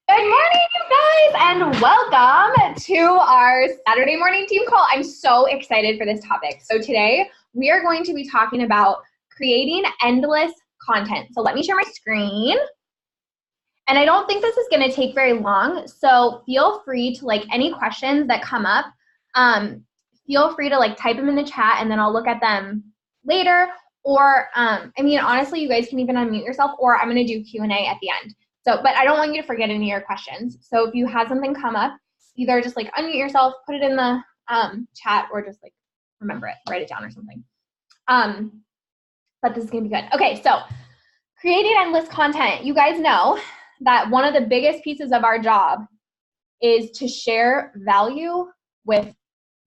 Good morning, you guys, and welcome to our Saturday morning team call. I'm so excited for this topic. So today we are going to be talking about creating endless content. So let me share my screen. And I don't think this is going to take very long, so feel free to any questions that come up, feel free to type them in the chat and then I'll look at them later. Or, honestly, you guys can even unmute yourself, or I'm going to do Q&A at the end. So, but I don't want you to forget any of your questions. So if you have something come up, either just unmute yourself, put it in the chat, or just remember it, write it down or something. But this is going to be good. Okay, so creating endless content. You guys know that one of the biggest pieces of our job is to share value with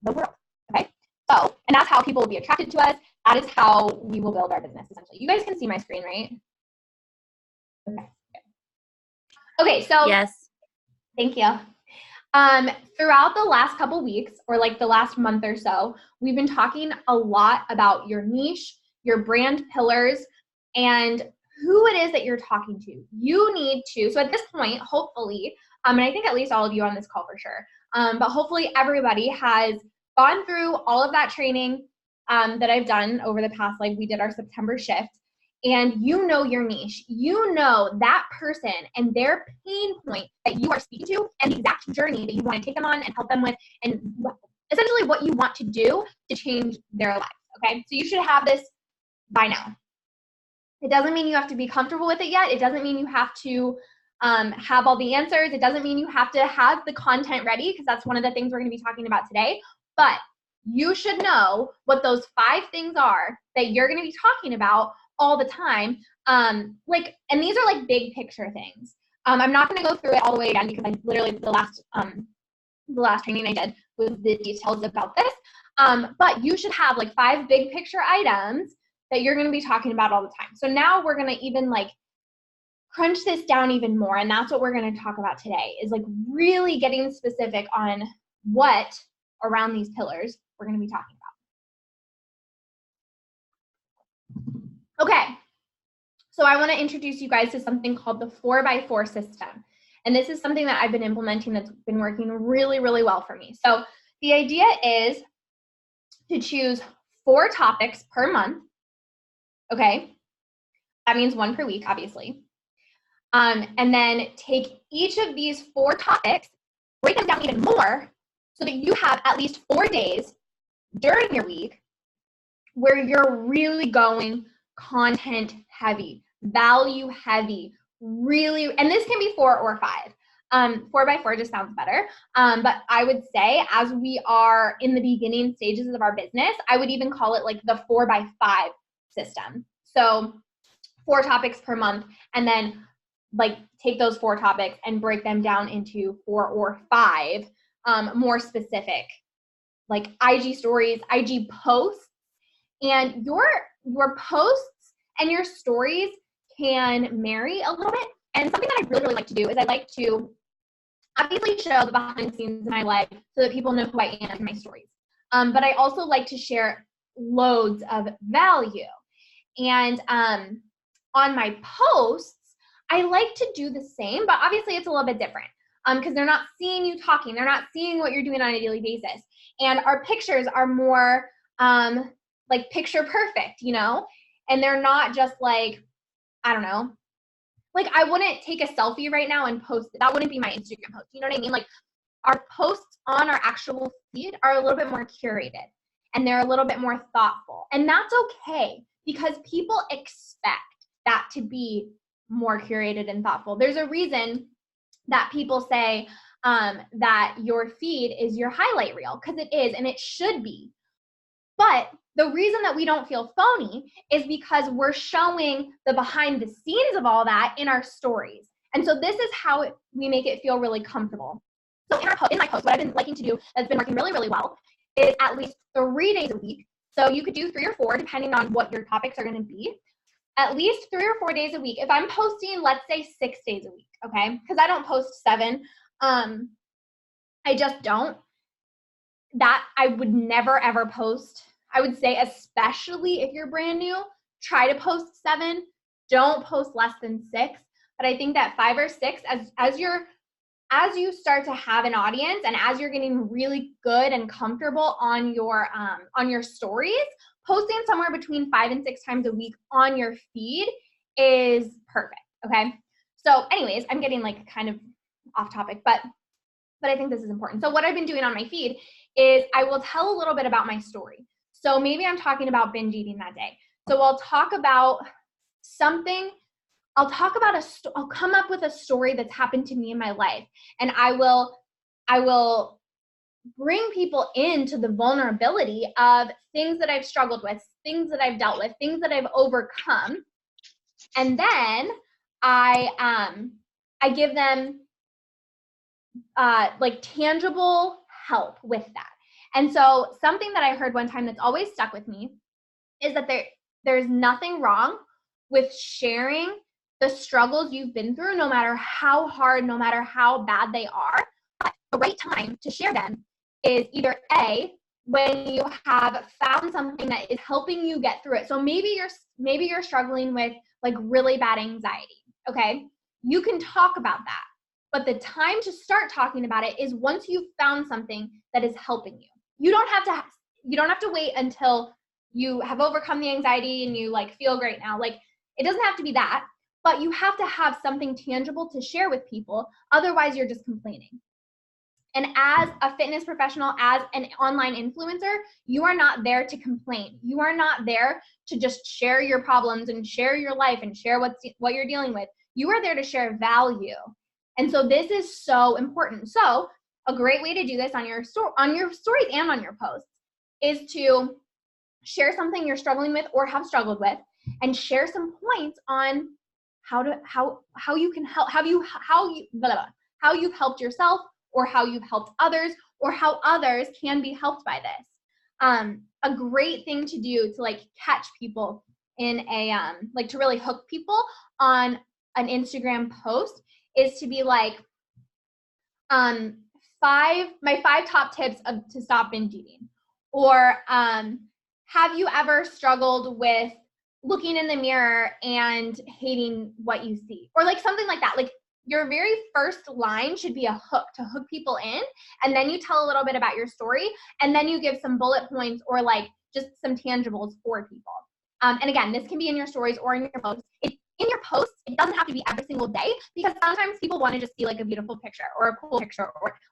the world, okay? So, and that's how people will be attracted to us. That is how we will build our business, essentially. You guys can see my screen, right? Okay. Okay, so yes. Thank you. Throughout the last couple weeks, or the last month or so, we've been talking a lot about your niche, your brand pillars, and who it is that you're talking to. You need to, so at this point, hopefully, and I think at least all of you on this call for sure, but hopefully everybody has gone through all of that training that I've done over the past, we did our September shift, and you know your niche. You know that person and their pain point that you are speaking to and the exact journey that you want to take them on and help them with, and essentially what you want to do to change their lives, okay? So you should have this by now. It doesn't mean you have to be comfortable with it yet. It doesn't mean you have to have all the answers. It doesn't mean you have to have the content ready, because that's one of the things we're going to be talking about today. But you should know what those 5 things are that you're going to be talking about all the time. And these are big picture things. I'm not going to go through it all the way again, because I literally the last training I did with the details about this. But you should have 5 big picture items that you're going to be talking about all the time. So now we're going to even crunch this down even more, and that's what we're going to talk about today, is really getting specific on what around these pillars we're going to be talking about. Okay, so I want to introduce you guys to something called the 4x4 system. And this is something that I've been implementing that's been working really, really well for me. So the idea is to choose 4 topics per month, okay? That means 1 per week, obviously. And then take each of these 4 topics, break them down even more, so that you have at least 4 days during your week where you're really going content heavy, value heavy, really, and this can be 4 or 5. 4x4 just sounds better. But I would say, as we are in the beginning stages of our business, I would even call it the 4x5 system. So 4 topics per month, and then take those 4 topics and break them down into 4 or 5 more specific, IG stories, IG posts. And your posts and your stories can marry a little bit. And something that I really, really like to do is I like to obviously show the behind the scenes of my life so that people know who I am in my stories. But I also like to share loads of value. And on my posts, I like to do the same, but obviously it's a little bit different because they're not seeing you talking. They're not seeing what you're doing on a daily basis. And our pictures are more picture perfect, and they're not just I don't know, I wouldn't take a selfie right now and post it. That wouldn't be my Instagram post. You know what I mean? Our posts on our actual feed are a little bit more curated, and they're a little bit more thoughtful. And that's okay, because people expect that to be more curated and thoughtful. There's a reason that people say that your feed is your highlight reel, because it is, and it should be. But the reason that we don't feel phony is because we're showing the behind the scenes of all that in our stories. And so this is how we make it feel really comfortable. So in my post, what I've been liking to do that's been working really, really well is at least 3 days a week. So you could do 3 or 4, depending on what your topics are going to be. At least 3 or 4 days a week. If I'm posting, let's say 6 days a week, okay? Because I don't post 7. I just don't. That I would never, ever post. I would say, especially if you're brand new, try to post 7. Don't post less than 6. But I think that 5 or 6, as you're as you start to have an audience and as you're getting really good and comfortable on your stories, posting somewhere between 5 and 6 times a week on your feed is perfect. Okay. So anyways, I'm getting like kind of off topic, but I think this is important. So what I've been doing on my feed is I will tell a little bit about my story. So maybe I'm talking about binge eating that day. So I'll talk about something. I'll come up with a story that's happened to me in my life, and I will bring people into the vulnerability of things that I've struggled with, things that I've dealt with, things that I've overcome. And then I give them like tangible help with that. And so something that I heard one time that's always stuck with me is that there's nothing wrong with sharing the struggles you've been through, no matter how hard, no matter how bad they are. But the right time to share them is either A, when you have found something that is helping you get through it. So maybe you're struggling with like really bad anxiety, okay? You can talk about that. But the time to start talking about it is once you've found something that is helping you. You don't have to wait until you have overcome the anxiety and you like feel great now. Like it doesn't have to be that, but you have to have something tangible to share with people. Otherwise, you're just complaining. And as a fitness professional, as an online influencer, you are not there to complain. You are not there to just share your problems and share your life and share what you're dealing with. You are there to share value. And so this is so important. So a great way to do this on your stories and on your posts is to share something you're struggling with or have struggled with, and share some points on how you can help, how you've helped yourself, or how you've helped others, or how others can be helped by this. A great thing to do to like catch people in a like to really hook people on an Instagram post is to be like, my 5 top tips to stop binge eating, or have you ever struggled with looking in the mirror and hating what you see, or like something like that. Like your very first line should be a hook to hook people in, and then you tell a little bit about your story, and then you give some bullet points or like just some tangibles for people. And again, this can be in your stories or in your posts. In your posts, it doesn't have to be every single day, because sometimes people want to just see like a beautiful picture or a cool picture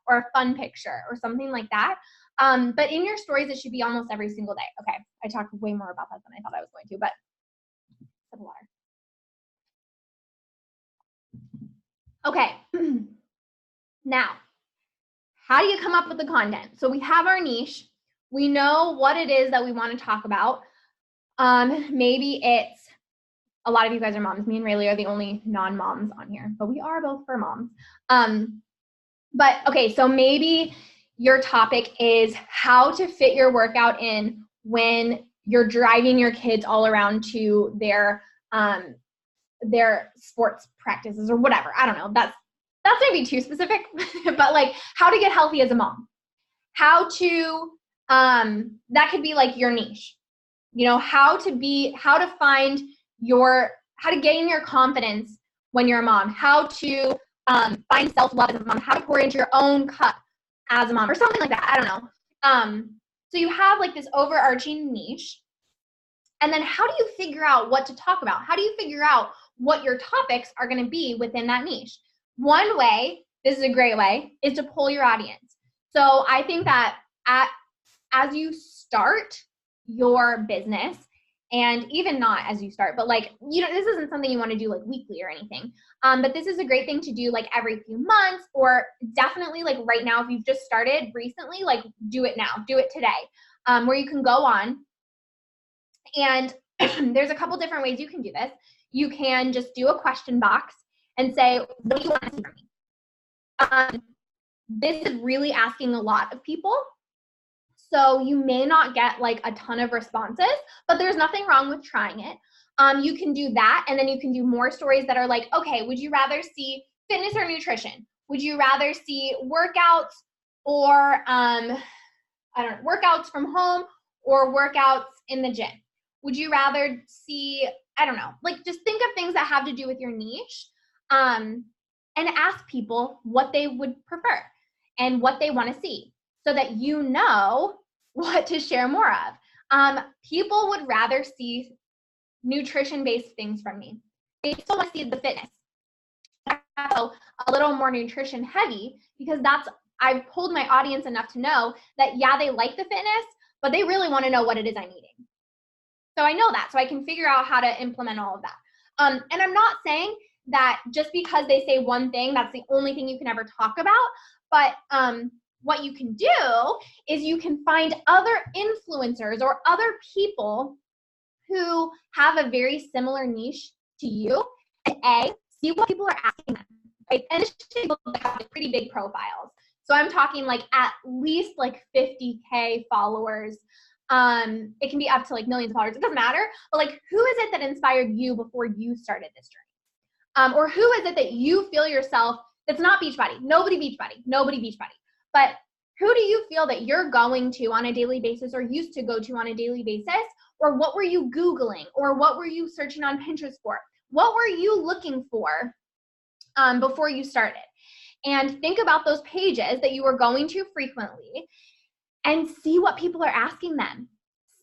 or a fun picture or something like that. But in your stories, it should be almost every single day. Okay, I talked way more about that than I thought I was going to, but sip of water. Okay, now, how do you come up with the content? So we have our niche. We know what it is that we want to talk about. Maybe it's, a lot of you guys are moms. Me and Rayleigh are the only non-moms on here, but we are both for moms. But okay, so maybe your topic is how to fit your workout in when you're driving your kids all around to their sports practices or whatever. I don't know. That's maybe too specific, but like how to get healthy as a mom. How to that could be like your niche. You know, how to gain your confidence when you're a mom, how to find self-love as a mom, how to pour into your own cup as a mom, or something like that. I don't know. So you have like this overarching niche, and then how do you figure out what to talk about? How do you figure out what your topics are going to be within that niche? One way, this is a great way, is to poll your audience. So I think that as you start your business, and even not as you start, but like, you know, this isn't something you want to do like weekly or anything. But this is a great thing to do like every few months, or definitely like right now, if you've just started recently, like do it now, do it today, where you can go on. And there's a couple different ways you can do this. You can just do a question box and say, what do you want to see from me? This is really asking a lot of people. So you may not get like a ton of responses, but there's nothing wrong with trying it. You can do that, and then you can do more stories that are like, okay, would you rather see fitness or nutrition? Would you rather see workouts or workouts from home or workouts in the gym? Would you rather see, I don't know, like just think of things that have to do with your niche. and ask people what they would prefer and what they want to see so that you know what to share more of. People would rather see nutrition-based things from me. They still want to see the fitness. So a little more nutrition heavy, because I've pulled my audience enough to know that, yeah, they like the fitness, but they really want to know what it is I'm eating. So I know that, so I can figure out how to implement all of that. And I'm not saying that just because they say one thing, that's the only thing you can ever talk about, but what you can do is you can find other influencers or other people who have a very similar niche to you, and see what people are asking them, right? And it's just people that have pretty big profiles. So I'm talking like at least like 50K followers. It can be up to like millions of followers. It doesn't matter. But like, who is it that inspired you before you started this journey? Or who is it that you feel yourself, that's not Beachbody, nobody Beachbody, but who do you feel that you're going to on a daily basis or used to go to on a daily basis? Or what were you Googling? Or what were you searching on Pinterest for? What were you looking for before you started? And think about those pages that you were going to frequently and see what people are asking them.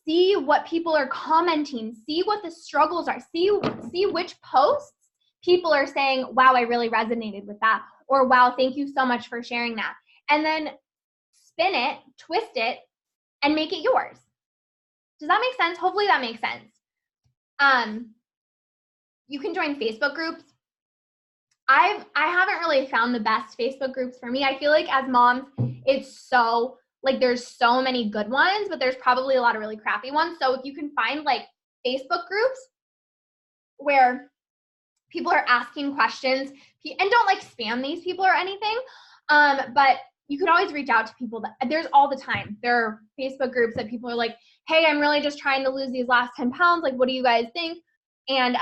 See what people are commenting. See what the struggles are. See which posts people are saying, wow, I really resonated with that. Or wow, thank you so much for sharing that. And then spin it, twist it, and make it yours. Does that make sense? Hopefully that makes sense. You can join Facebook groups. I haven't really found the best Facebook groups for me. I feel like as moms, it's so, like, there's so many good ones, but there's probably a lot of really crappy ones. So if you can find like Facebook groups where people are asking questions, and don't like spam these people or anything, but you could always reach out to people that there's all the time. There are Facebook groups that people are like, hey, I'm really just trying to lose these last 10 pounds. Like, what do you guys think? And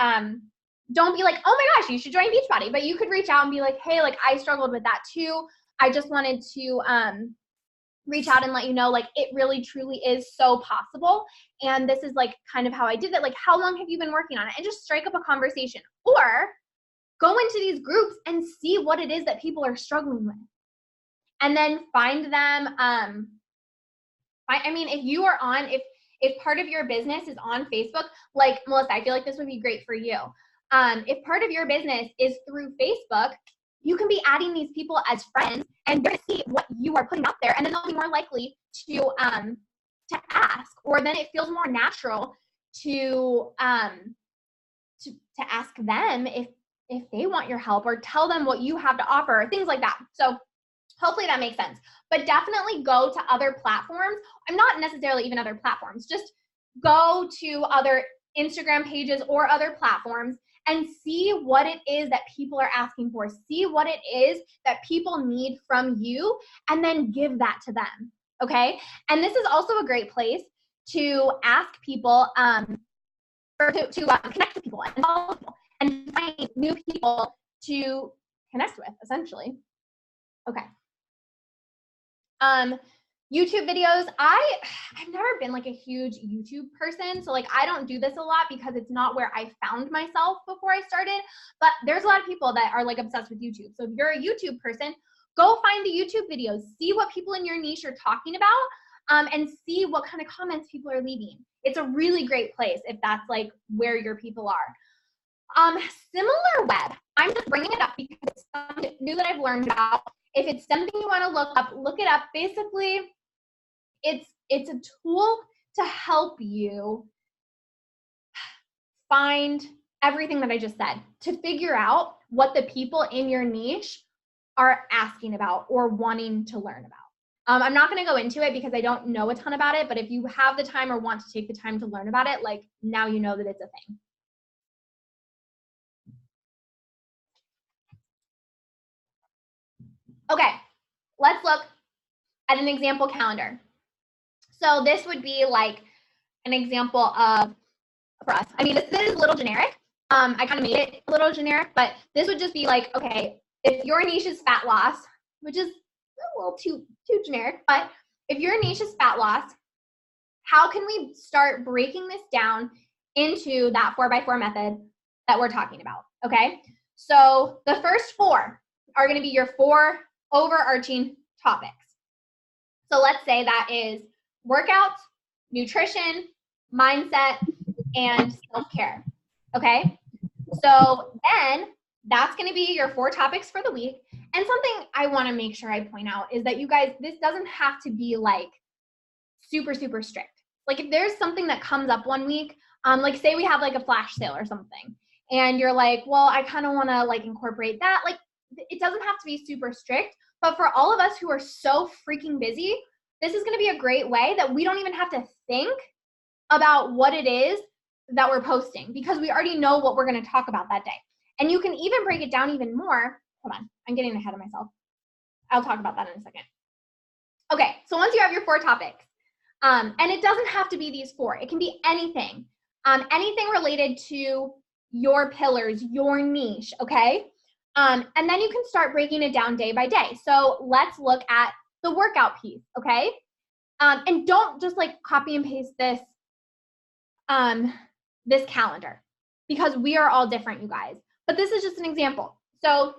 don't be like, oh my gosh, you should join Beachbody. But you could reach out and be like, hey, like, I struggled with that too. I just wanted to reach out and let you know, like, it really truly is so possible. And this is like kind of how I did it. Like, how long have you been working on it? And just strike up a conversation. Or go into these groups and see what it is that people are struggling with. And then find them. I mean, if you are on, if part of your business is on Facebook, like Melissa, I feel like this would be great for you. If part of your business is through Facebook, you can be adding these people as friends, and they're going to see what you are putting out there, and then they'll be more likely to ask, or then it feels more natural to ask them if they want your help, or tell them what you have to offer, or things like that. So hopefully that makes sense. But definitely go to other platforms. I'm not necessarily even other platforms. Just go to other Instagram pages or other platforms and see what it is that people are asking for. See what it is that people need from you, and then give that to them, okay? And this is also a great place to ask people, or to connect with people and follow people and find new people to connect with, essentially. Okay. YouTube videos. I've never been like a huge YouTube person. So like, I don't do this a lot because it's not where I found myself before I started, but there's a lot of people that are like obsessed with YouTube. So if you're a YouTube person, go find the YouTube videos, see what people in your niche are talking about, and see what kind of comments people are leaving. It's a really great place if that's like where your people are. SimilarWeb. I'm just bringing it up because it's something new that I've learned about. If it's something you want to look it up. Basically, it's a tool to help you find everything that I just said, to figure out what the people in your niche are asking about or wanting to learn about. I'm not going to go into it because I don't know a ton about it, but if you have the time or want to take the time to learn about it, like, now you know that it's a thing. Okay, let's look at an example calendar. So this would be like an example of, for us, I mean, this is a little generic. I kind of made it a little generic, but this would just be like, okay, if your niche is fat loss, which is a little too generic, but if your niche is fat loss, how can we start breaking this down into that 4x4 method that we're talking about, okay? So the first 4, are going to be your 4 overarching topics. So let's say that is workouts, nutrition, mindset, and self-care. Okay? So then that's going to be your 4 topics for the week. And something I want to make sure I point out is that you guys, this doesn't have to be like super, super strict. Like if there's something that comes up one week, like say we have like a flash sale or something, and you're like, well, I kind of want to like incorporate that. Like it doesn't have to be super strict, but for all of us who are so freaking busy, this is going to be a great way that we don't even have to think about what it is that we're posting because we already know what we're going to talk about that day. And you can even break it down even more. Hold on, I'm getting ahead of myself. I'll talk about that in a second. Okay, so once you have your 4 topics, and it doesn't have to be these 4. It can be anything. Anything related to your pillars, your niche, okay? And then you can start breaking it down day by day. So let's look at the workout piece, okay? And don't just like copy and paste this, this calendar because we are all different, you guys. But this is just an example. So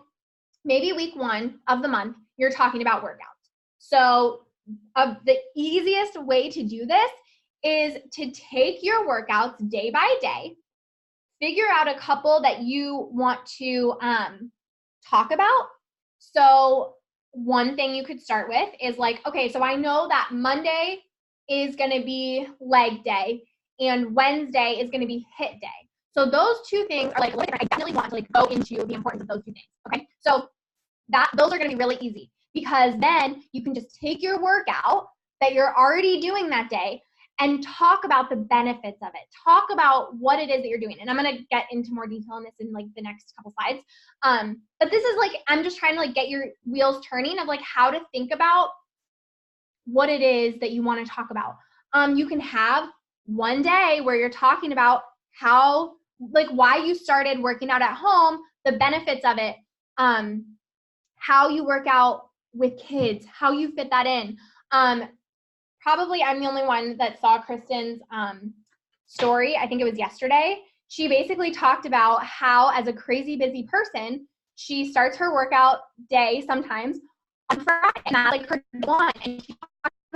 maybe week 1 of the month, you're talking about workouts. So the easiest way to do this is to take your workouts day by day, figure out a couple that you want to talk about. So one thing you could start with is like, okay, so I know that Monday is going to be leg day and Wednesday is going to be hit day. So those 2 things are like, I definitely want to like go into the importance of those 2 things. Okay, so those are going to be really easy because then you can just take your workout that you're already doing that day and talk about the benefits of it. Talk about what it is that you're doing. And I'm going to get into more detail on this in like the next couple slides. But this is like, I'm just trying to like get your wheels turning of like how to think about what it is that you want to talk about. You can have one day where you're talking about how, like why you started working out at home, the benefits of it, how you work out with kids, how you fit that in. Probably I'm the only one that saw Kristen's story. I think it was yesterday. She basically talked about how as a crazy busy person, she starts her workout day sometimes on Friday, and that's like her one. And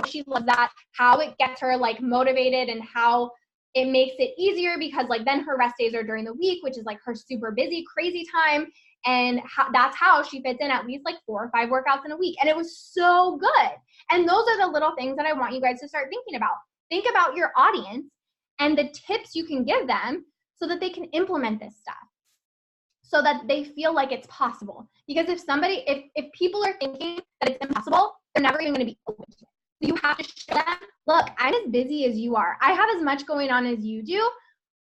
she loves that, how it gets her like motivated and how it makes it easier because like then her rest days are during the week, which is like her super busy, crazy time. And that's how she fits in at least like 4 or 5 workouts in a week. And it was so good. And those are the little things that I want you guys to start thinking about. Think about your audience and the tips you can give them so that they can implement this stuff, so that they feel like it's possible. Because if people are thinking that it's impossible, they're never even going to be open to it. So you have to show them, look, I'm as busy as you are. I have as much going on as you do,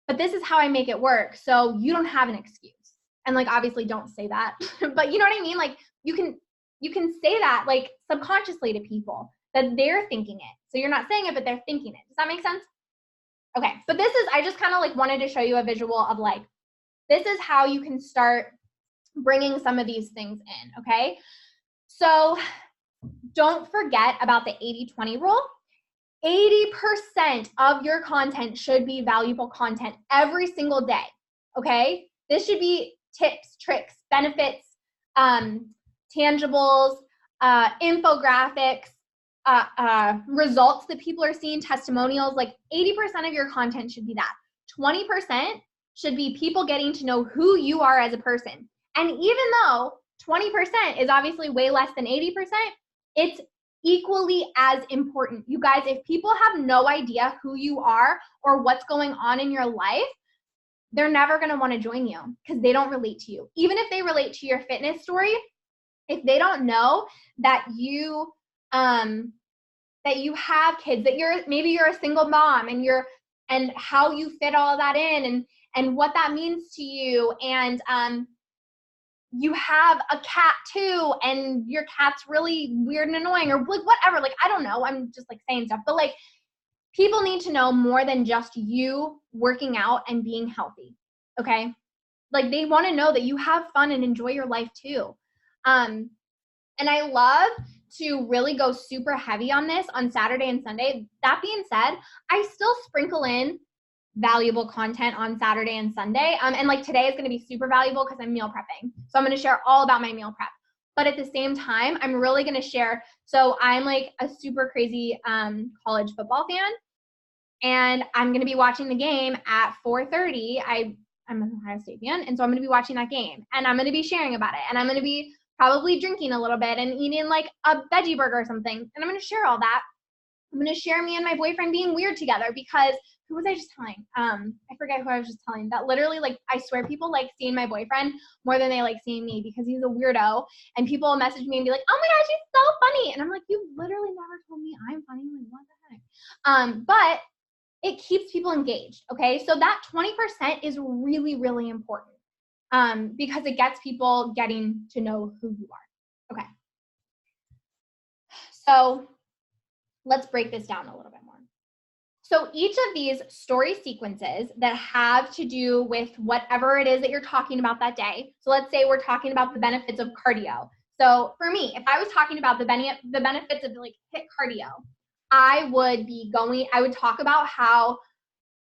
but this is how I make it work. So you don't have an excuse. And like, obviously don't say that, but you know what I mean? Like you can say that like subconsciously to people that they're thinking it. So you're not saying it, but they're thinking it. Does that make sense? Okay. But I just kind of like wanted to show you a visual of like, this is how you can start bringing some of these things in. Okay. So don't forget about the 80-20 rule. 80% of your content should be valuable content every single day. Okay. This should be tips, tricks, benefits, tangibles, infographics, results that people are seeing, testimonials. Like 80% of your content should be that. 20% should be people getting to know who you are as a person. And even though 20% is obviously way less than 80%, it's equally as important. You guys, if people have no idea who you are or what's going on in your life, they're never going to want to join you because they don't relate to you. Even if they relate to your fitness story, if they don't know that you have kids, that maybe you're a single mom and how you fit all that in and what that means to you, and you have a cat too and your cat's really weird and annoying or like whatever, like I don't know, I'm just like saying stuff, but like people need to know more than just you working out and being healthy, okay? Like they want to know that you have fun and enjoy your life too. And I love to really go super heavy on this on Saturday and Sunday. That being said, I still sprinkle in valuable content on Saturday and Sunday. And like today is going to be super valuable because I'm meal prepping. So I'm going to share all about my meal prep. But at the same time, I'm really going to share. So I'm like a super crazy college football fan, and I'm going to be watching the game at 4:30. I'm an Ohio State fan, and so I'm going to be watching that game, and I'm going to be sharing about it, and I'm going to be probably drinking a little bit and eating like a veggie burger or something, and I'm going to share all that. I'm going to share me and my boyfriend being weird together because who was I just telling? I forget who I was just telling. That literally, like, I swear people like seeing my boyfriend more than they like seeing me because he's a weirdo. And people will message me and be like, "Oh my gosh, he's so funny!" And I'm like, "You literally never told me I'm funny. Like, what the heck?" But it keeps people engaged. Okay, so that 20% is really, really important because it gets people getting to know who you are. Okay, so let's break this down a little bit more. So each of these story sequences that have to do with whatever it is that you're talking about that day. So let's say we're talking about the benefits of cardio. So for me, if I was talking about the benefits of like HIIT cardio, I would talk about how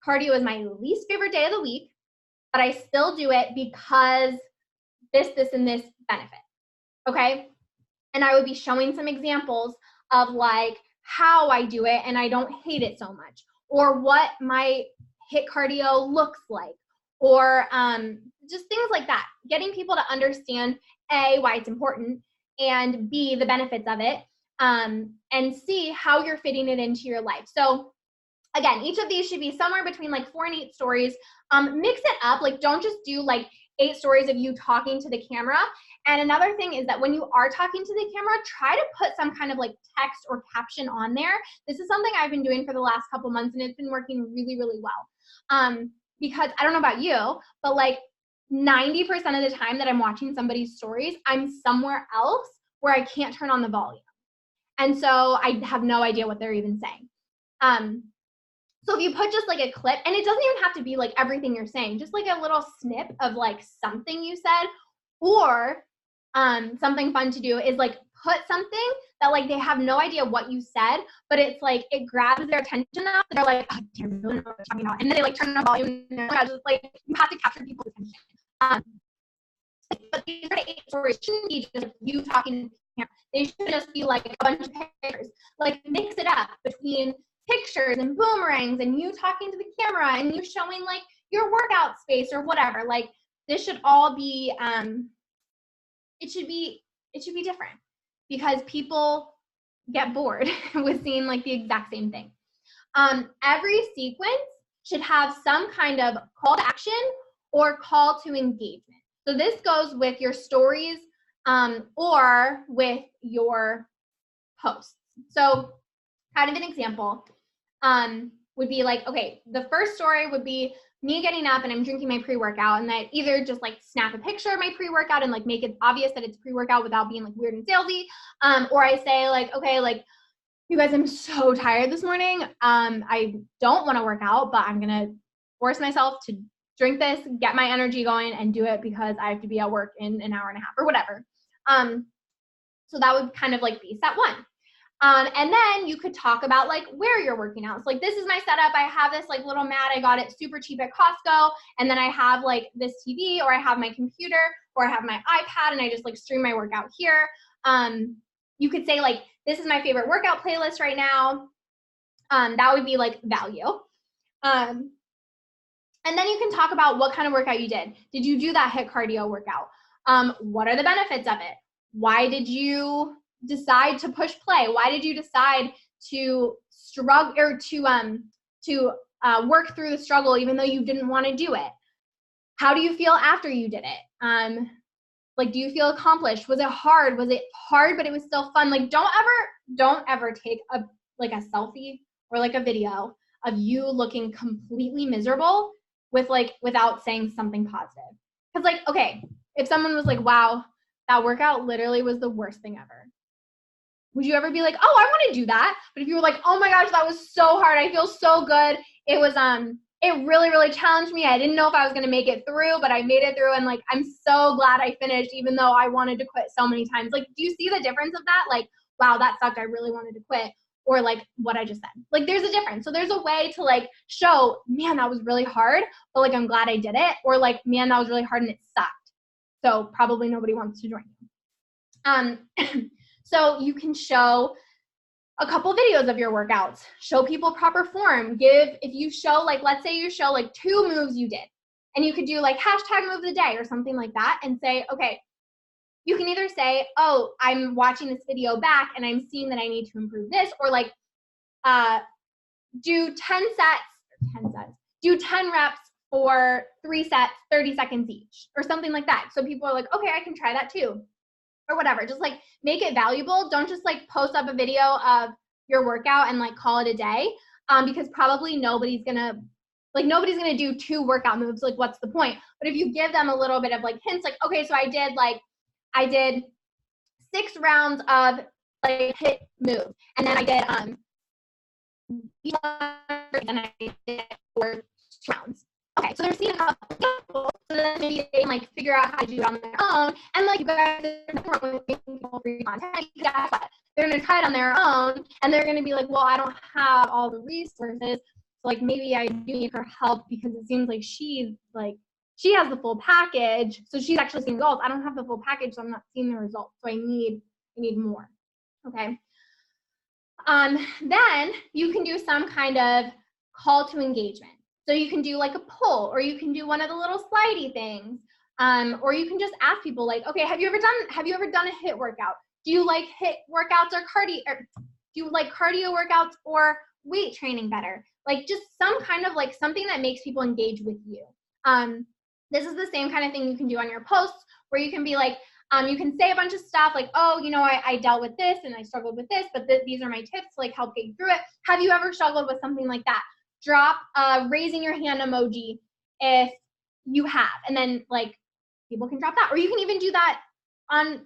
cardio is my least favorite day of the week, but I still do it because this, and this benefit. Okay. And I would be showing some examples of like how I do it and I don't hate it so much, or what my HIIT cardio looks like, or just things like that. Getting people to understand A, why it's important, and B, the benefits of it, and C, how you're fitting it into your life. So again, each of these should be somewhere between like 4 and 8 stories. Mix it up, like don't just do like 8 stories of you talking to the camera. And another thing is that when you are talking to the camera, try to put some kind of like text or caption on there. This is something I've been doing for the last couple months and it's been working really, really well. Because I don't know about you, but like 90% of the time that I'm watching somebody's stories, I'm somewhere else where I can't turn on the volume. And so I have no idea what they're even saying. So if you put just like a clip, and it doesn't even have to be like everything you're saying, just like a little snip of like something you said, or something fun to do is like put something that like they have no idea what you said, but it's like it grabs their attention enough that they're like, "Oh, damn, I really know what you're talking about." And then they like turn the volume and just like you have to capture people's attention. But these are 8 stories shouldn't be just you talking to the camera. They should just be like a bunch of pictures. Like mix it up between pictures and boomerangs and you talking to the camera and you showing like your workout space or whatever. Like this should all be it should be different because people get bored with seeing like the exact same thing. Every sequence should have some kind of call to action or call to engagement. So this goes with your stories or with your posts. So kind of an example would be like, okay, the first story would be me getting up and I'm drinking my pre-workout, and I either just like snap a picture of my pre-workout and like make it obvious that it's pre-workout without being like weird and salesy, or I say like, okay, like you guys, I'm so tired this morning. I don't want to work out, but I'm gonna force myself to drink this, get my energy going, and do it because I have to be at work in an hour and a half or whatever. So that would kind of like be step 1. And then you could talk about like where you're working out. So like this is my setup. I have this like little mat. I got it super cheap at Costco. And then I have like this TV, or I have my computer, or I have my iPad, and I just like stream my workout here. You could say like, this is my favorite workout playlist right now. That would be like value. And then you can talk about what kind of workout you did. Did you do that HIIT cardio workout? What are the benefits of it? Why did you decide to push play? Why did you decide to struggle or to work through the struggle even though you didn't want to do it? How do you feel after you did it? Like, do you feel accomplished? Was it hard? Was it hard, but it was still fun? Like, don't ever take a selfie or like a video of you looking completely miserable without saying something positive. Because like, okay, if someone was like, wow, that workout literally was the worst thing ever, would you ever be like, oh, I want to do that? But if you were like, oh my gosh, that was so hard, I feel so good, it was it really, really challenged me. I didn't know if I was going to make it through, but I made it through, and like I'm so glad I finished even though I wanted to quit so many times. Like, do you see the difference of that? Like, wow, that sucked, I really wanted to quit. Or like what I just said. Like, there's a difference. So there's a way to like show, man, that was really hard, but like I'm glad I did it. Or like, man, that was really hard and it sucked, so probably nobody wants to join you. So you can show a couple videos of your workouts, show people proper form, if you show, like, let's say you show like 2 moves you did, and you could do like hashtag move of the day or something like that, and say, okay, you can either say, oh, I'm watching this video back and I'm seeing that I need to improve this, or like do 10 reps for 3 sets, 30 seconds each, or something like that. So people are like, okay, I can try that too, or whatever. Just like make it valuable. Don't just like post up a video of your workout and like call it a day, because probably nobody's gonna do 2 workout moves. Like, what's the point? But if you give them a little bit of like hints, like, okay, so I did 6 rounds of like hit move, and then I did and I did 4 rounds. Okay, so they're seeing how so then maybe they can like figure out how to do it on their own, and like you guys are making free content. Guess what? They're gonna try it on their own, and they're gonna be like, well, I don't have all the resources, so like maybe I do need her help because it seems like she has the full package, so she's actually seeing results. I don't have the full package, so I'm not seeing the results. So I need more. Okay. Then you can do some kind of call to engagement. So you can do like a poll, or you can do one of the little slidey things, or you can just ask people like, okay, have you ever done a HIIT workout? Do you like HIIT workouts or cardio? Or do you like cardio workouts or weight training better? Like just some kind of like something that makes people engage with you. This is the same kind of thing you can do on your posts, where you can be like, you can say a bunch of stuff like, oh, you know, I dealt with this and I struggled with this, but these are my tips to like help get you through it. Have you ever struggled with something like that? Drop raising your hand emoji if you have, and then like people can drop that. Or you can even do that on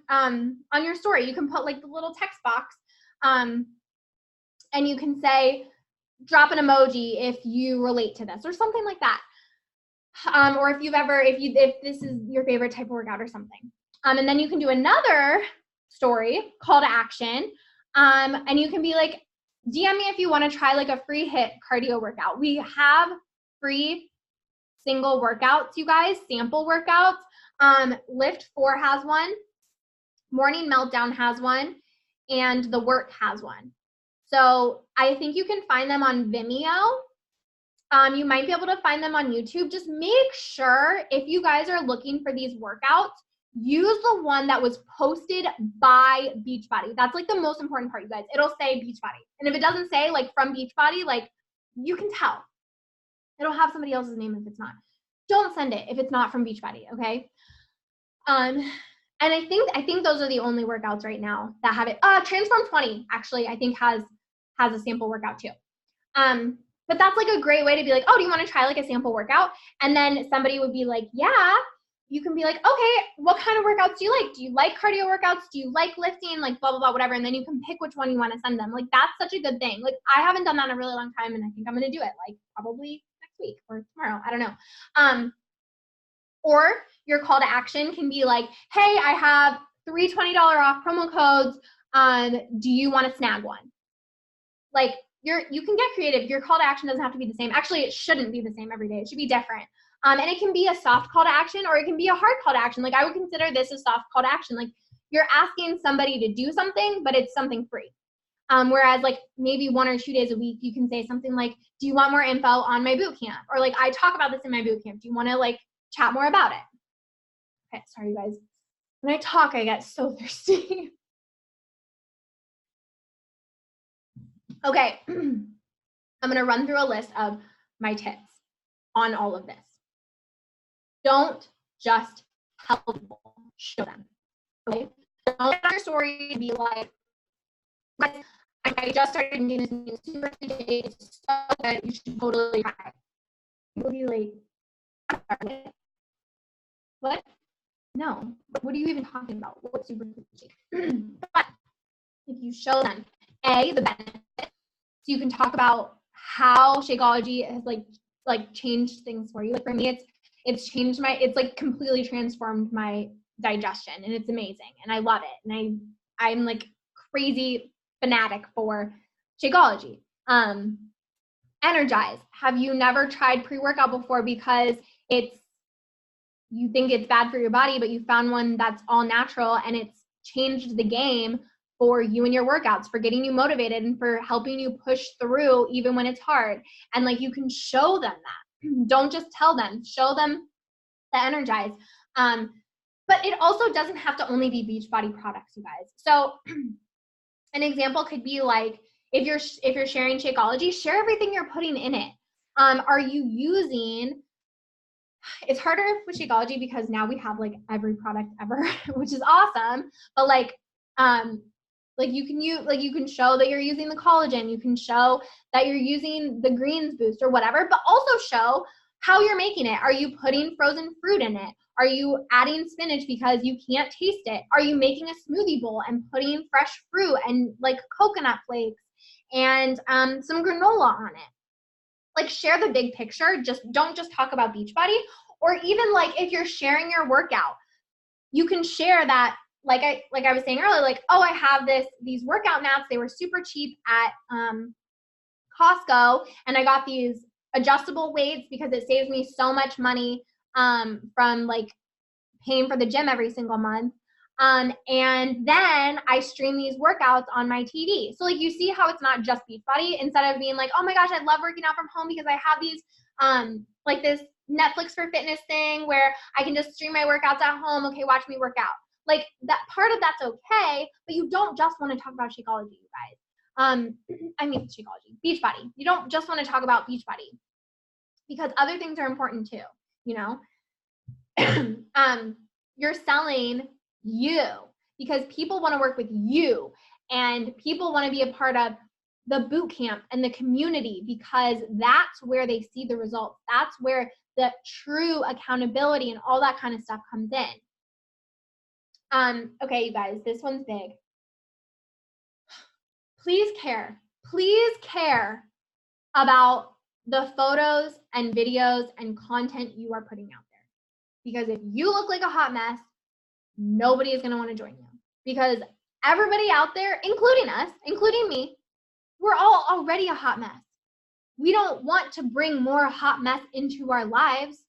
your story. You can put like the little text box, and you can say, drop an emoji if you relate to this, or something like that. Or if this is your favorite type of workout or something. And then you can do another story, call to action, and you can be like, DM me if you want to try like a free HIIT cardio workout. We have free single workouts, you guys, sample workouts. Lift 4 has one, Morning Meltdown has one, and The Work has one. So I think you can find them on Vimeo. You might be able to find them on YouTube. Just make sure, if you guys are looking for these workouts, use the one that was posted by Beachbody. That's like the most important part, you guys. It'll say Beachbody. And if it doesn't say like from Beachbody, like you can tell. It'll have somebody else's name if it's not. Don't send it if it's not from Beachbody, okay? And I think those are the only workouts right now that have it. Transform 20 actually I think has a sample workout too. But that's like a great way to be like, oh, do you want to try like a sample workout? And then somebody would be like, yeah. You can be like, okay, what kind of workouts do you like? Do you like cardio workouts? Do you like lifting? Like blah, blah, blah, whatever. And then you can pick which one you want to send them. Like that's such a good thing. Like I haven't done that in a really long time, and I think I'm going to do it like probably next week or tomorrow. I don't know. Or your call to action can be like, hey, I have 3 $20 off promo codes. Do you want to snag one? Like you can get creative. Your call to action doesn't have to be the same. Actually, it shouldn't be the same every day. It should be different. And it can be a soft call to action, or it can be a hard call to action. Like I would consider this a soft call to action. Like you're asking somebody to do something, but it's something free. Whereas like maybe 1 or 2 days a week, you can say something like, do you want more info on my boot camp? Or like, I talk about this in my boot camp. Do you want to like chat more about it? Okay, sorry you guys. When I talk, I get so thirsty. Okay, I'm gonna run through a list of my tips on all of this. Don't just help people, show them. Okay? Don't let your story be like, I just started doing this new super today. It's so good. You should totally try it. You'll be like, what? No. What are you even talking about? What's super cool? But if you show them, the benefits, so you can talk about how Shakeology has like changed things for you. Like for me, it's changed it's like completely transformed my digestion, and it's amazing, and I love it, and I'm like crazy fanatic for Shakeology. Energize. Have you never tried pre-workout before because you think it's bad for your body, but you found one that's all natural and it's changed the game for you and your workouts, for getting you motivated and for helping you push through even when it's hard. And like, you can show them that. Don't just tell them, show them the Energize. But it also doesn't have to only be Beachbody products, you guys. So an example could be like, if you're sharing Shakeology, share everything you're putting in it. Are you using, it's harder with Shakeology because now we have like every product ever, which is awesome. But like you can show that you're using the collagen, you can show that you're using the greens boost or whatever, but also show how you're making it. Are you putting frozen fruit in it? Are you adding spinach because you can't taste it? Are you making a smoothie bowl and putting fresh fruit and like coconut flakes and some granola on it? Like, share the big picture. Don't just talk about Beachbody. Or even like, if you're sharing your workout, you can share that, like I was saying earlier, like, oh, I have these workout mats. They were super cheap at Costco, and I got these adjustable weights because it saves me so much money from like paying for the gym every single month. And then I stream these workouts on my TV. So like, you see how it's not just Beachbody. Instead of being like, oh my gosh, I love working out from home because I have these like this Netflix for fitness thing where I can just stream my workouts at home. Okay, watch me work out. Like, that part of that's okay, but you don't just want to talk about Shakeology, you guys. I mean, Shakeology, Beachbody. You don't just want to talk about Beachbody because other things are important too, you know? You're selling you because people want to work with you, and people want to be a part of the boot camp and the community because that's where they see the results. That's where the true accountability and all that kind of stuff comes in. Okay, you guys, this one's big. Please care about the photos and videos and content you are putting out there. Because if you look like a hot mess, nobody is going to want to join you. Because everybody out there, including us, including me, we're all already a hot mess. We don't want to bring more hot mess into our lives.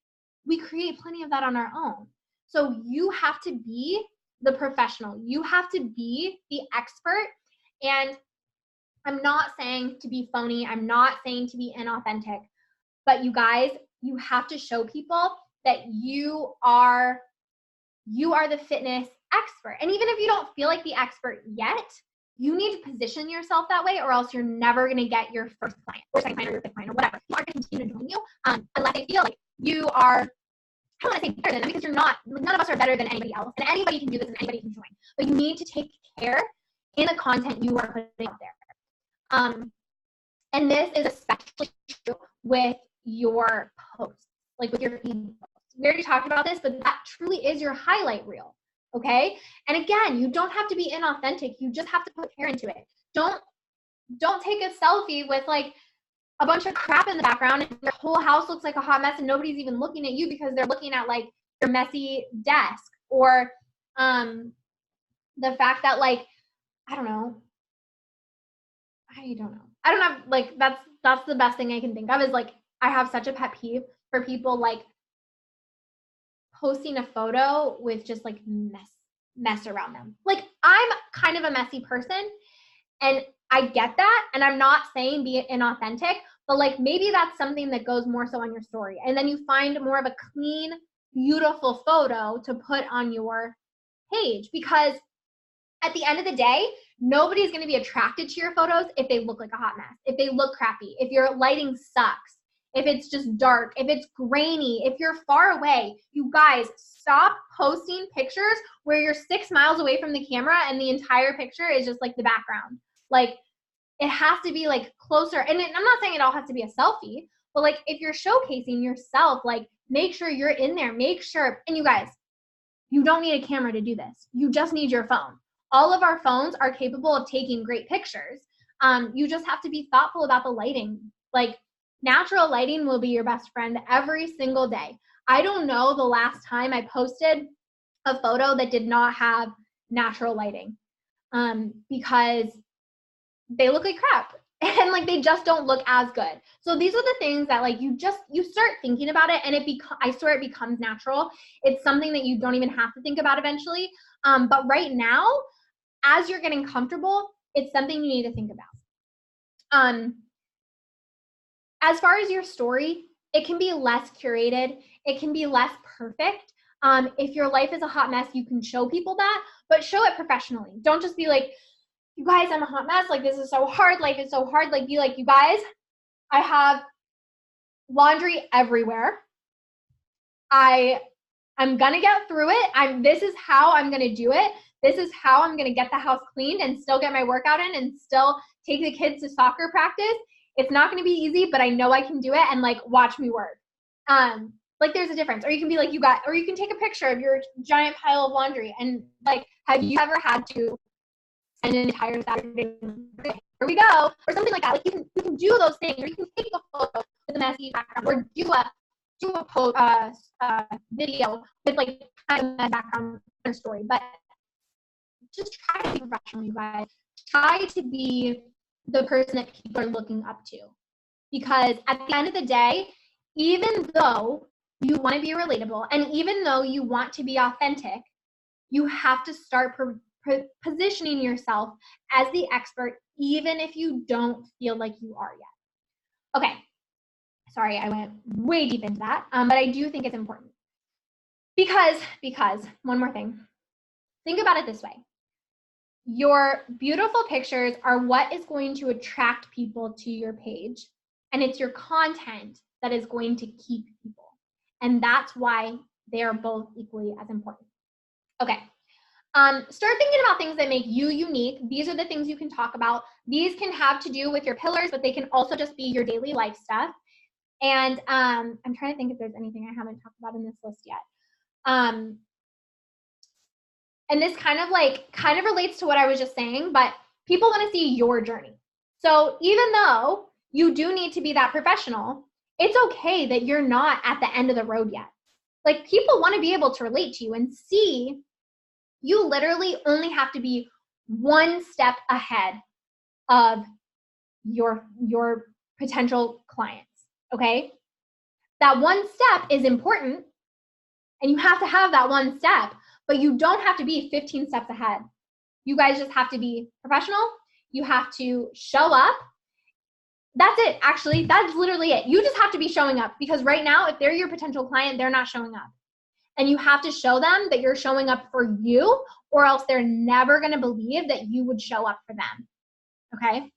We create plenty of that on our own. So you have to be the professional. You have to be the expert. And I'm not saying to be phony. I'm not saying to be inauthentic. But you guys, you have to show people that you are the fitness expert. And even if you don't feel like the expert yet, you need to position yourself that way, or else you're never going to get your first client or second client or your fifth client or whatever. People aren't going to continue to join you unless they feel like you are, I don't want to say better than them because you're not, none of us are better than anybody else. And anybody can do this and anybody can join. But you need to take care in the content you are putting out there. And this is especially true with your posts, like with your feed posts. We already talked about this, but that truly is your highlight reel. Okay. And again, you don't have to be inauthentic. You just have to put care into it. Don't take a selfie with like a bunch of crap in the background and your whole house looks like a hot mess and nobody's even looking at you because they're looking at like your messy desk, or the fact that like, I don't know, like that's the best thing I can think of is like, I have such a pet peeve for people like posting a photo with just like mess around them. Like, I'm kind of a messy person and I get that, and I'm not saying be inauthentic, but like maybe that's something that goes more so on your story, and then you find more of a clean, beautiful photo to put on your page, because at the end of the day, nobody's going to be attracted to your photos if they look like a hot mess, if they look crappy, if your lighting sucks, if it's just dark, if it's grainy, if you're far away. You guys, stop posting pictures where you're 6 miles away from the camera and the entire picture is just like the background. Like, it has to be like closer. And I'm not saying it all has to be a selfie, but like if you're showcasing yourself, like make sure you're in there, make sure. And you guys, you don't need a camera to do this. You just need your phone. All of our phones are capable of taking great pictures. You just have to be thoughtful about the lighting. Like, natural lighting will be your best friend every single day. I don't know the last time I posted a photo that did not have natural lighting, because they look like crap and like they just don't look as good. So these are the things that like you start thinking about it, and I swear it becomes natural. It's something that you don't even have to think about eventually. But right now, as you're getting comfortable, it's something you need to think about. As far as your story, it can be less curated. It can be less perfect. If your life is a hot mess, you can show people that, but show it professionally. Don't just be like, you guys, I'm a hot mess. Like, this is so hard. Life is so hard. Like, be like, you guys, I have laundry everywhere. I'm gonna get through it. This is how I'm gonna do it. This is how I'm gonna get the house cleaned and still get my workout in and still take the kids to soccer practice. It's not gonna be easy, but I know I can do it, and like, watch me work. Like, there's a difference. Or you can be like, or you can take a picture of your giant pile of laundry and like, have you ever had to spend an entire Saturday? Here we go, or something like that. Like, you can do those things, or you can take a photo with a messy background, or do a video with like kind of background story. But just try to be professional, you guys. Try to be the person that people are looking up to, because at the end of the day, even though you want to be relatable and even though you want to be authentic, you have to start positioning yourself as the expert, even if you don't feel like you are yet. Okay, sorry, I went way deep into that, but I do think it's important. Because one more thing, think about it this way. Your beautiful pictures are what is going to attract people to your page, and it's your content that is going to keep people. And that's why they are both equally as important. Okay. Start thinking about things that make you unique. These are the things you can talk about. These can have to do with your pillars, but they can also just be your daily life stuff. And I'm trying to think if there's anything I haven't talked about in this list yet. And this kind of relates to what I was just saying, but people want to see your journey. So even though you do need to be that professional, it's okay that you're not at the end of the road yet. Like, people want to be able to relate to you and see you literally only have to be one step ahead of your potential clients, okay? That one step is important, and you have to have that one step, but you don't have to be 15 steps ahead. You guys just have to be professional. You have to show up. That's it. Actually, that's literally it. You just have to be showing up, because right now, if they're your potential client, they're not showing up. And you have to show them that you're showing up for you, or else they're never going to believe that you would show up for them. Okay?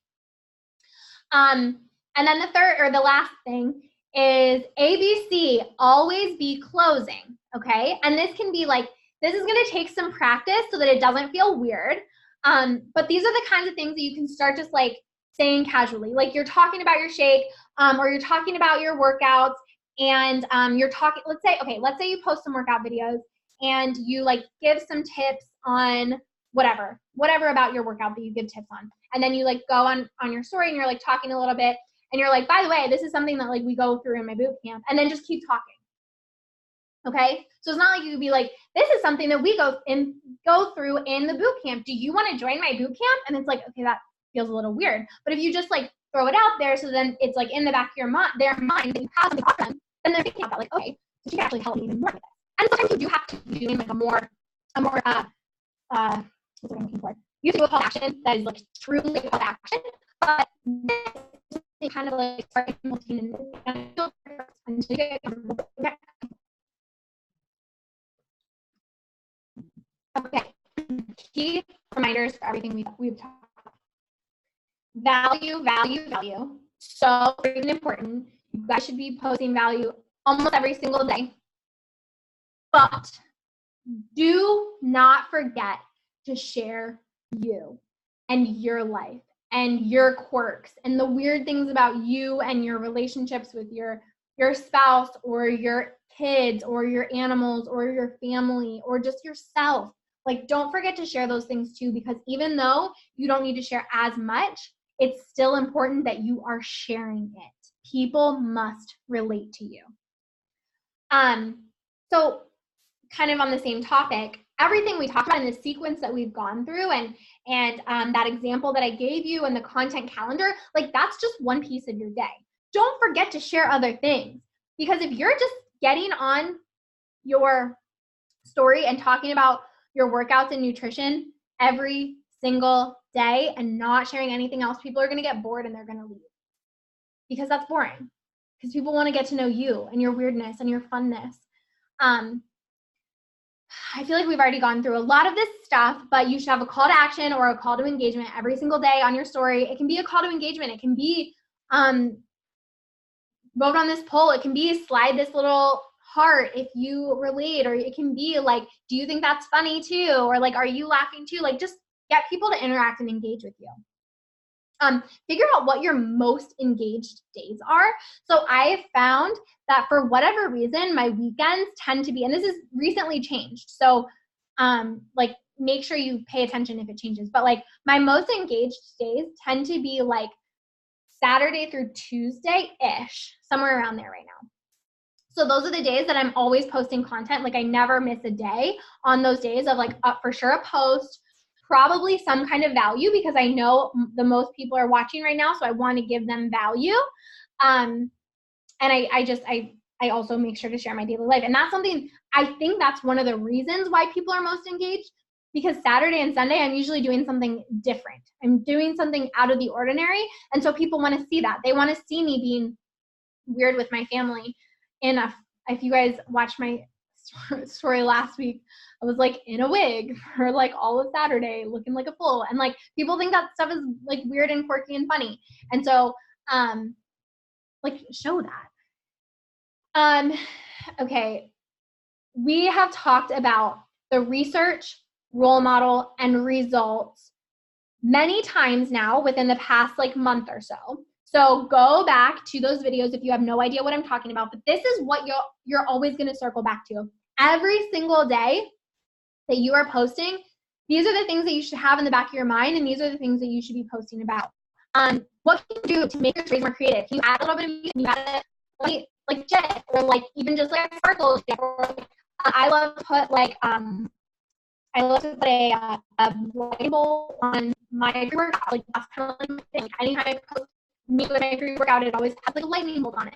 And then the last thing is ABC, always be closing. Okay? And this can be like, this is going to take some practice so that it doesn't feel weird. But these are the kinds of things that you can start just like saying casually. Like, you're talking about your shake, or you're talking about your workouts, and you're talking, let's say you post some workout videos and you like give some tips on whatever about your workout that you give tips on. And then you like go on your story and you're like talking a little bit, and you're like, by the way, this is something that like we go through in my boot camp, and then just keep talking. Okay? So it's not like you could be like, this is something that we go through in the boot camp. Do you want to join my boot camp? And it's like, okay, that feels a little weird. But if you just like throw it out there, so then it's like in the back of their mind that you have something awesome, then they're thinking about like, okay, so she can actually help me even more with this. And sometimes you do have to be doing like a more what's what I'm looking for? You have to do a call to action that is like truly a call to action, but this kind of like start implementing until you get comfortable. Okay, key reminders for everything we've talked about. Value. So very important. You guys should be posting value almost every single day. But do not forget to share you and your life and your quirks and the weird things about you and your relationships with your spouse or your kids or your animals or your family or just yourself. Like, don't forget to share those things too, because even though you don't need to share as much, it's still important that you are sharing it. People must relate to you. So kind of on the same topic, everything we talked about in the sequence that we've gone through and that example that I gave you and the content calendar, like, that's just one piece of your day. Don't forget to share other things, because if you're just getting on your story and talking about your workouts and nutrition every single day and not sharing anything else, people are going to get bored and they're going to leave, because that's boring, because people want to get to know you and your weirdness and your funness. I feel like we've already gone through a lot of this stuff, but you should have a call to action or a call to engagement every single day on your story. It can be a call to engagement. It can be vote on this poll. It can be slide this little heart if you relate, or it can be like, do you think that's funny too? Or like, are you laughing too? Like, just get people to interact and engage with you. Figure out what your most engaged days are. So I have found that for whatever reason, my weekends tend to be, and this is recently changed. So like, make sure you pay attention if it changes, but like my most engaged days tend to be like Saturday through Tuesday-ish, somewhere around there right now. So those are the days that I'm always posting content. Like I never miss a day on those days of like for sure a post, probably some kind of value, because I know the most people are watching right now. So I want to give them value. And I also make sure to share my daily life. And that's something, I think that's one of the reasons why people are most engaged, because Saturday and Sunday, I'm usually doing something different. I'm doing something out of the ordinary. And so people want to see that. They want to see me being weird with my family. And if you guys watched my story last week, I was like in a wig for like all of Saturday looking like a fool. And like people think that stuff is like weird and quirky and funny. And so like show that. Okay. We have talked about the research, role model, and results many times now within the past like month or so. So go back to those videos if you have no idea what I'm talking about, but this is what you're always going to circle back to. Every single day that you are posting, these are the things that you should have in the back of your mind, and these are the things that you should be posting about. What can you do to make your stories more creative? Can you add a little bit of music? Can you add like jet, or like even just like sparkles, or like, I love to put like I love to put a label on my free workout. Like that's kind of like my thing. Anytime I post me with my free workout, it always has like a lightning bolt on it.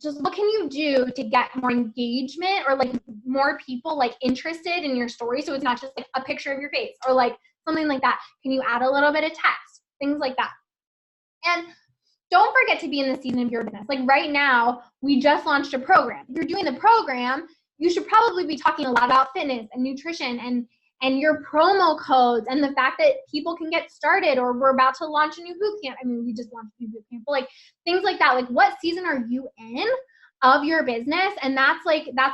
Just what can you do to get more engagement, or like more people like interested in your story, so it's not just like a picture of your face or like something like that? Can you add a little bit of text? Things like that. And don't forget to be in the season of your business. Like right now, we just launched a program. If you're doing the program, you should probably be talking a lot about fitness and nutrition and your promo codes and the fact that people can get started, or we're about to launch a new boot camp. I mean, we just launched a new boot camp, but like things like that. Like what season are you in of your business? And that's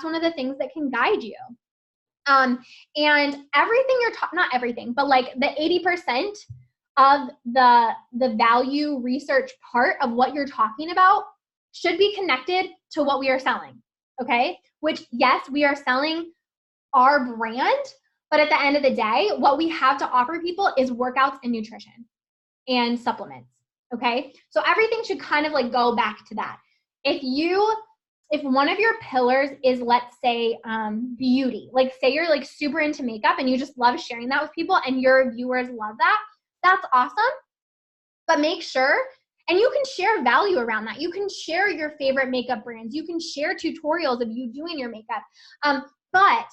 one of the things that can guide you. And everything not everything, but like the 80% of the value research part of what you're talking about should be connected to what we are selling. Okay. Which, yes, we are selling our brand, but at the end of the day, what we have to offer people is workouts and nutrition and supplements. Okay. So everything should kind of like go back to that. If one of your pillars is, let's say, beauty, like say you're like super into makeup and you just love sharing that with people and your viewers love that, that's awesome. But make sure, and you can share value around that. You can share your favorite makeup brands. You can share tutorials of you doing your makeup. But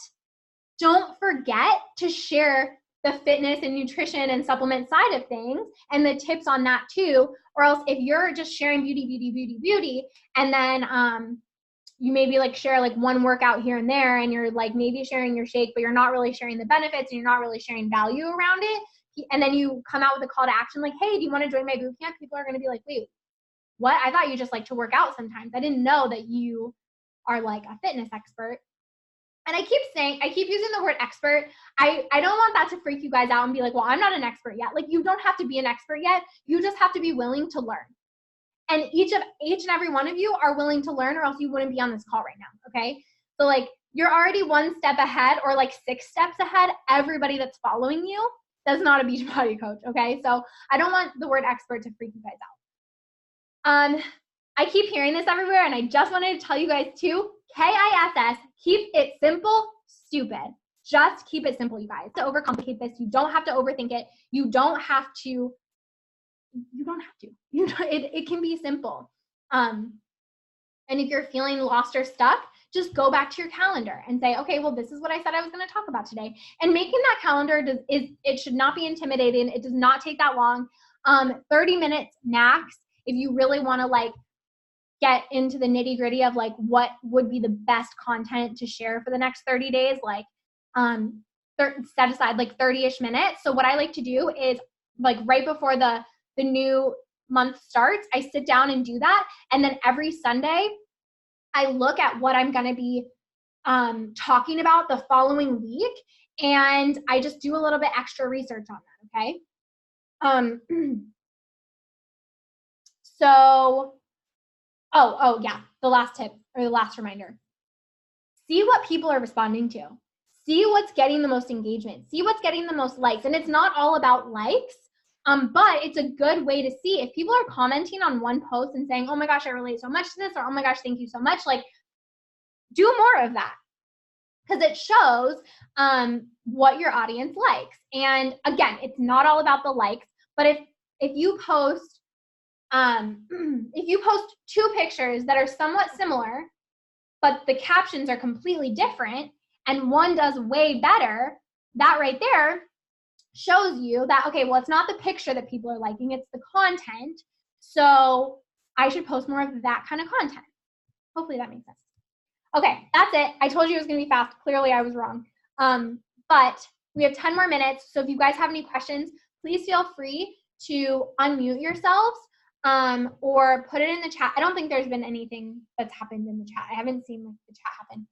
don't forget to share the fitness and nutrition and supplement side of things and the tips on that too. Or else if you're just sharing beauty, and then you maybe like share like one workout here and there, and you're like maybe sharing your shake, but you're not really sharing the benefits and you're not really sharing value around it. And then you come out with a call to action like, hey, do you want to join my boot camp? People are going to be like, wait, what? I thought you just like to work out sometimes. I didn't know that you are like a fitness expert. And I keep using the word expert. I don't want that to freak you guys out and be like, well, I'm not an expert yet. Like you don't have to be an expert yet. You just have to be willing to learn. And each and every one of you are willing to learn, or else you wouldn't be on this call right now. Okay. So like you're already one step ahead, or like 6 steps ahead. Everybody that's following you that's not a Beachbody coach. Okay. So I don't want the word expert to freak you guys out. I keep hearing this everywhere, and I just wanted to tell you guys too, KISS, keep it simple, stupid. Just keep it simple, you guys. To overcomplicate this, you don't have to overthink it. You don't have to. It can be simple. And if you're feeling lost or stuck, just go back to your calendar and say, okay, well, this is what I said I was going to talk about today. And making that calendar it should not be intimidating. It does not take that long. 30 minutes max. If you really want to like get into the nitty gritty of like what would be the best content to share for the next 30 days, like set aside like 30-ish minutes. So what I like to do is like right before the new month starts, I sit down and do that. And then every Sunday, I look at what I'm going to be talking about the following week. And I just do a little bit extra research on that. Okay. So, oh yeah, the last tip or the last reminder. See what people are responding to. See what's getting the most engagement. See what's getting the most likes. And it's not all about likes, but it's a good way to see if people are commenting on one post and saying, oh my gosh, I relate so much to this, or oh my gosh, thank you so much. Like, do more of that because it shows what your audience likes. And again, it's not all about the likes, but if you post two pictures that are somewhat similar, but the captions are completely different and one does way better, that right there shows you that, okay, well, it's not the picture that people are liking, it's the content. So I should post more of that kind of content. Hopefully that makes sense. Okay, that's it. I told you it was going to be fast. Clearly I was wrong. But we have 10 more minutes. So if you guys have any questions, please feel free to unmute yourselves or put it in the chat. I don't think there's been anything that's happened in the chat. I haven't seen like the chat happen.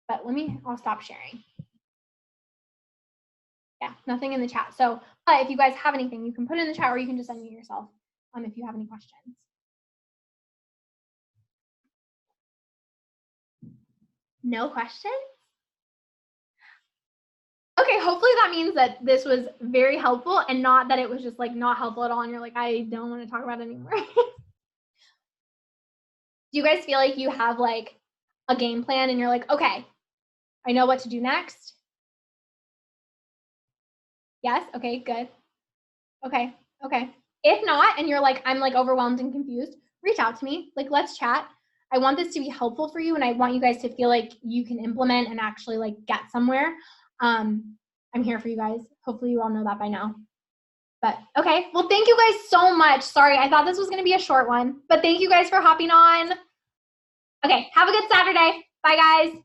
But I'll stop sharing. Yeah, nothing in the chat. So, but if you guys have anything, you can put it in the chat or you can just unmute yourself if you have any questions. No questions? Okay, hopefully that means that this was very helpful and not that it was just like not helpful at all and you're like, I don't want to talk about it anymore. Do you guys feel like you have like a game plan and you're like, okay, I know what to do next? Yes? Okay, good. Okay. If not, and you're like, I'm like overwhelmed and confused, reach out to me. Like, let's chat. I want this to be helpful for you and I want you guys to feel like you can implement and actually like get somewhere. I'm here for you guys. Hopefully you all know that by now. But okay, well, thank you guys so much. Sorry, I thought this was going to be a short one, but thank you guys for hopping on. Okay, have a good Saturday. Bye, guys.